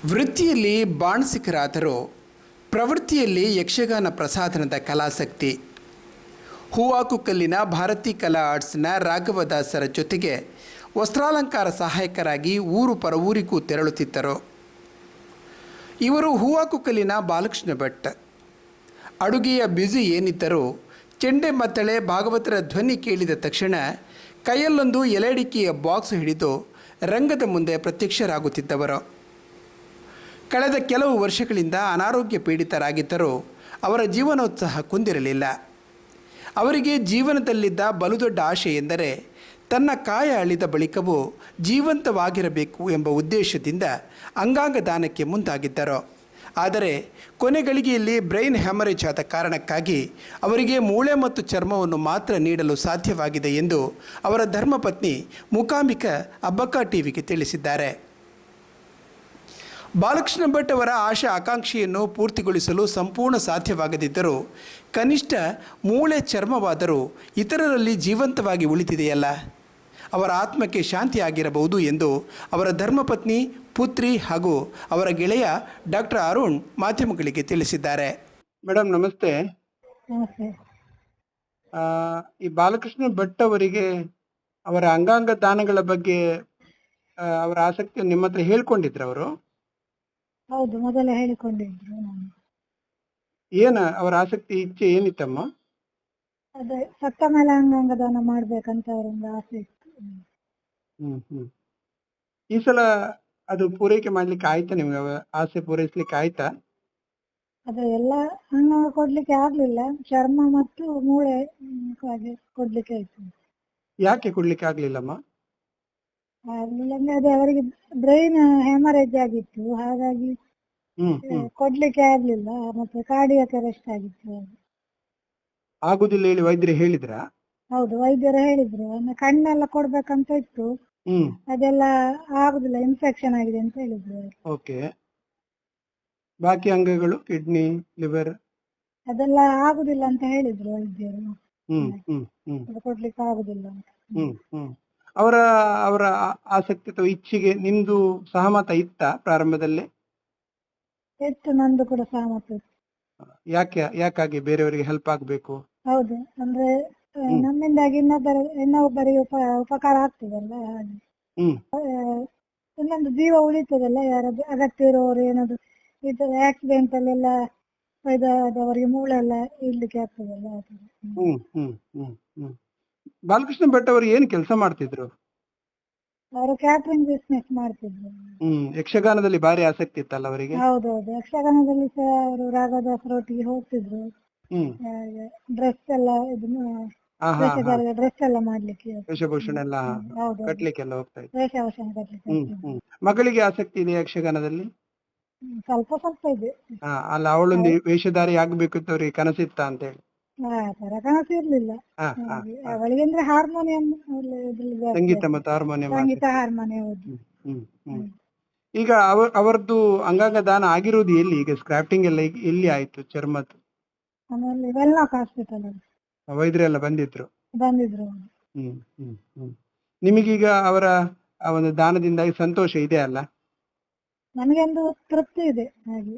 ವೃತ್ತಿಯಲ್ಲಿ ಬಾಣಸಿಕರಾದರೂ ಪ್ರವೃತ್ತಿಯಲ್ಲಿ ಯಕ್ಷಗಾನ ಪ್ರಸಾದನದ ಕಲಾಸಕ್ತಿ. ಹೂವಾಕು ಕಲ್ಲಿನ ಭಾರತೀ ಕಲಾ ಆರ್ಟ್ಸ್ನ ರಾಘವದಾಸರ ಜೊತೆಗೆ ವಸ್ತ್ರಾಲಂಕಾರ ಸಹಾಯಕರಾಗಿ ಊರು ಪರವೂರಿಗೂ ತೆರಳುತ್ತಿದ್ದರು. ಇವರು ಹೂವಾಕು ಕಲ್ಲಿನ ಬಾಲಕೃಷ್ಣ ಭಟ್. ಅಡುಗೆಯ ಬ್ಯುಸಿ ಏನಿದ್ದರೂ ಚೆಂಡೆ ಮದ್ದಳೆ ಭಾಗವತರ ಧ್ವನಿ ಕೇಳಿದ ತಕ್ಷಣ ಕೈಯಲ್ಲೊಂದು ಎಲೆಡಿಕೆಯ ಬಾಕ್ಸ್ ಹಿಡಿದು ರಂಗದ ಮುಂದೆ ಪ್ರತ್ಯಕ್ಷರಾಗುತ್ತಿದ್ದವರು. ಕಳೆದ ಕೆಲವು ವರ್ಷಗಳಿಂದ ಅನಾರೋಗ್ಯ ಪೀಡಿತರಾಗಿದ್ದರೂ ಅವರ ಜೀವನೋತ್ಸಾಹ ಕುಂದಿರಲಿಲ್ಲ. ಅವರಿಗೆ ಜೀವನದಲ್ಲಿದ್ದ ಬಲುದೊಡ್ಡ ಆಶೆ ಎಂದರೆ ತನ್ನ ಕಾಯ ಅಳಿದ ಬಳಿಕವೂ ಜೀವಂತವಾಗಿರಬೇಕು ಎಂಬ ಉದ್ದೇಶದಿಂದ ಅಂಗಾಂಗ ದಾನಕ್ಕೆ ಮುಂದಾಗಿದ್ದರು. ಆದರೆ ಕೊನೆಗಳಿಗೆಯಲ್ಲಿ ಬ್ರೈನ್ ಹ್ಯಾಮರೇಜ್ ಆದ ಕಾರಣಕ್ಕಾಗಿ ಅವರಿಗೆ ಮೂಳೆ ಮತ್ತು ಚರ್ಮವನ್ನು ಮಾತ್ರ ನೀಡಲು ಸಾಧ್ಯವಾಗಿದೆ ಎಂದು ಅವರ ಧರ್ಮಪತ್ನಿ ಮೂಕಾಂಬಿಕಾ ಅಬ್ಬಕ್ಕ ಟಿವಿಗೆ ತಿಳಿಸಿದ್ದಾರೆ. ಬಾಲಕೃಷ್ಣ ಭಟ್ ಅವರ ಆಶಾ ಆಕಾಂಕ್ಷೆಯನ್ನು ಪೂರ್ತಿಗೊಳಿಸಲು ಸಂಪೂರ್ಣ ಸಾಧ್ಯವಾಗದಿದ್ದರೂ ಕನಿಷ್ಠ ಮೂಳೆ ಚರ್ಮವಾದರೂ ಇತರರಲ್ಲಿ ಜೀವಂತವಾಗಿ ಉಳಿದಿದೆಯಲ್ಲ, ಅವರ ಆತ್ಮಕ್ಕೆ ಶಾಂತಿಯಾಗಿರಬಹುದು ಎಂದು ಅವರ ಧರ್ಮಪತ್ನಿ, ಪುತ್ರಿ ಹಾಗೂ ಅವರ ಗೆಳೆಯ ಡಾಕ್ಟರ್ ಅರುಣ್ ಮಾಧ್ಯಮಗಳಿಗೆ ತಿಳಿಸಿದ್ದಾರೆ. ಮೇಡಮ್ ನಮಸ್ತೆ. ಈ ಬಾಲಕೃಷ್ಣ ಭಟ್ ಅವರಿಗೆ ಅವರ ಅಂಗಾಂಗ ದಾನಗಳ ಬಗ್ಗೆ ಅವರ ಆಸಕ್ತಿಯನ್ನು ನಿಮ್ಮ ಹತ್ರ ಹೇಳ್ಕೊಂಡಿದ್ರು ಅವರು? ಹೌದು, ಮೊದಲೇ ಹೇಳಿಕೊಂಡಿದ್ರು. ಏನ ಅವರ ಆಸಕ್ತಿ, ಇಚ್ಛೆ ಏನಿತ್ತಮ್ಮ? ಅದೇ ಸತ್ತ ಮೇಲೆ ಅಂಗಾಂಗ ದಾನ ಮಾಡ್ಬೇಕಂತ ಅವರೊಂದು ಆಸೆ ಇತ್ತು. ಈ ಸಲ ಅದು ಪೂರೈಕೆ ಮಾಡ್ಲಿಕ್ಕೆ ಆಯ್ತಾ? ನಿಮ್ಗೆ ಆಸೆ ಪೂರೈಸ್ಲಿಕ್ಕೆ ಆಯ್ತಾ? ಅದೇ ಎಲ್ಲ ಅಂಗಾಂಗ ಕೊಡ್ಲಿಕ್ಕೆ ಆಗ್ಲಿಲ್ಲ, ಚರ್ಮ ಮತ್ತು ಮೂಳೆ ಹಾಗೆ ಕೊಡ್ಲಿಕ್ಕೆ ಆಯ್ತು. ಯಾಕೆ ಕೊಡ್ಲಿಕ್ಕೆ ಆಗ್ಲಿಲ್ಲಮ್ಮ? ಆಗ್ಲಿಲ್ಲ ಅಂದ್ರೆ ಅದೇ ಅವರಿಗೆ ಬ್ರೈನ್ ಹೆಮರೇಜ್ ಆಗಿತ್ತು, ಹಾಗಾಗಿ ಕೊಡ್ಲಿಕ್ಕೆ ಆಗ್ಲಿಲ್ಲ. ಮತ್ತೆ ಕಾರ್ಡಿಯಾಕ್ ಅರೆಸ್ಟ್ ಆಗಿತ್ತು. ಆಗುದಿಲ್ಲ ಹೇಳಿ ವೈದ್ಯರು ಹೇಳಿದ್ರ? ಹೌದು, ವೈದ್ಯರು ಹೇಳಿದ್ರು. ಕಣ್ಣೆಲ್ಲ ಕೊಡ್ಬೇಕಂತ ಇತ್ತು, ಅದೆಲ್ಲ ಆಗುದಿಲ್ಲ, ಇನ್ಫೆಕ್ಷನ್ ಆಗಿದೆ ಅಂತ ಹೇಳಿದ್ರು. ಓಕೆ. ಬಾಕಿ ಅಂಗಗಳು, ಕಿಡ್ನಿ, ಲಿವರ್ ಅದೆಲ್ಲ ಆಗುದಿಲ್ಲ ಅಂತ ಹೇಳಿದ್ರು ವೈದ್ಯರು. ಕೊಡ್ಲಿಕ್ಕೆ ಆಗುದಿಲ್ಲ ಅಂತ. ಅವರ ಅವರ ಆಸಕ್ತಿ ಅಥವಾ ಇಚ್ಛೆಗೆ ನಿಮ್ದು ಸಹಮತ ಇತ್ತ ಪ್ರಾರಂಭದಲ್ಲಿ? ಇತ್ತು, ನಂದು ಕೂಡ ಸಹಮತ ಇತ್ತು. ಯಾಕಾಗಿ ಬೇರೆಯವರಿಗೆ ಹೆಲ್ಪ್ ಆಗ್ಬೇಕು? ಹೌದು, ಅಂದ್ರೆ ನಮ್ಮಿಂದಾಗಿ ಇನ್ನೊಬ್ಬರಿಗೆ ಉಪಕಾರ ಆಗ್ತದಲ್ಲ, ಹಾಗೆ ಇನ್ನೊಂದು ಜೀವ ಉಳಿತದಲ್ಲ. ಯಾರಾದ್ರೂ ಅಗತ್ಯ ಇರೋರು ಏನಾದ್ರು ಈ ತರ ಆಕ್ಸಿಡೆಂಟ್ ಅಲ್ಲೆಲ್ಲ ಅವರಿಗೆ ಮೂಳೆ ಎಲ್ಲ ಇಡ್ಲಿಕ್ಕೆ ಆಗ್ತದಲ್ಲ. ಬಾಲಕೃಷ್ಣ ಭಟ್ ಅವರು ಏನು ಕೆಲಸ ಮಾಡ್ತಿದ್ರು? ಅವರು ಕ್ಯಾಟ್ರಿಂಗ್ ಬಿಸ್ನೆಸ್ ಮಾಡ್ತಿದ್ರು. ಯಕ್ಷಗಾನದಲ್ಲಿ ಭಾರಿ ಆಸಕ್ತಿ ಇತ್ತಲ್ಲ ಅವರಿಗೆ? ಹೌದೌದು, ಯಕ್ಷಗಾನದಲ್ಲಿ ಸಹ ಅವರು ರಾಘದಾಸರೊಟ್ಟಿಗೆ ಹೋಗ್ತಿದ್ರು. ಡ್ರೆಸ್ ಎಲ್ಲ ಡ್ರೆಸ್ ಎಲ್ಲ ಮಾಡ್ಲಿಕ್ಕೆ, ವೇಷಭೂಷಣ ಎಲ್ಲ ಕಟ್ಲಿಕ್ಕೆಲ್ಲ ಹೋಗ್ತಾ ಇದ್ರು. ವೇಷಭೂಷಣ ಕಟ್ಲಿಕ್ಕೆ. ಮಗಳಿಗೆ ಆಸಕ್ತಿ ಇದೆ ಯಕ್ಷಗಾನದಲ್ಲಿ? ಸ್ವಲ್ಪ ಸ್ವಲ್ಪ ಇದೆ. ಅಲ್ಲ, ಅವಳೊಂದು ವೇಷಧಾರಿ ಆಗ್ಬೇಕು ಅಂತ ಅವ್ರಿಗೆ ಕನಸಿತ್ತ ಅಂತ ಹೇಳಿ? ತರ ಕನಸು ಇರ್ಲಿಲ್ಲ ಅವಳಿಗೆ. ಅಂದ್ರೆ ಹಾರ್ಮೋನಿಯಂ, ಸಂಗೀತ ಮತ್ತು ಹಾರ್ಮೋನಿಯಂ. ಸಂಗೀತ, ಹಾರ್ಮೋನಿಯಂ. ಈಗ ಅವರದ್ದು ಅಂಗಾಂಗ ದಾನ ಆಗಿರುವುದು ಎಲ್ಲಿ? ಈಗ ಸ್ಕ್ರಾಫ್ಟಿಂಗ್ ಎಲ್ಲ ಎಲ್ಲಿ ಆಯ್ತು ಚರ್ಮದ್ದು? ಆಮೇಲೆ ವೆಲ್ಲಾಕ್ ಹಾಸ್ಪಿಟಲ್ ವೈದ್ಯರೆಲ್ಲ ಬಂದಿದ್ರು. ನಿಮಗೀಗ ಅವರ ಒಂದು ದಾನದಿಂದಾಗಿ ಸಂತೋಷ ಇದೆ ಅಲ್ಲ? ನಮಗೆ ಒಂದು ತೃಪ್ತಿ ಇದೆ ಹಾಗೆ.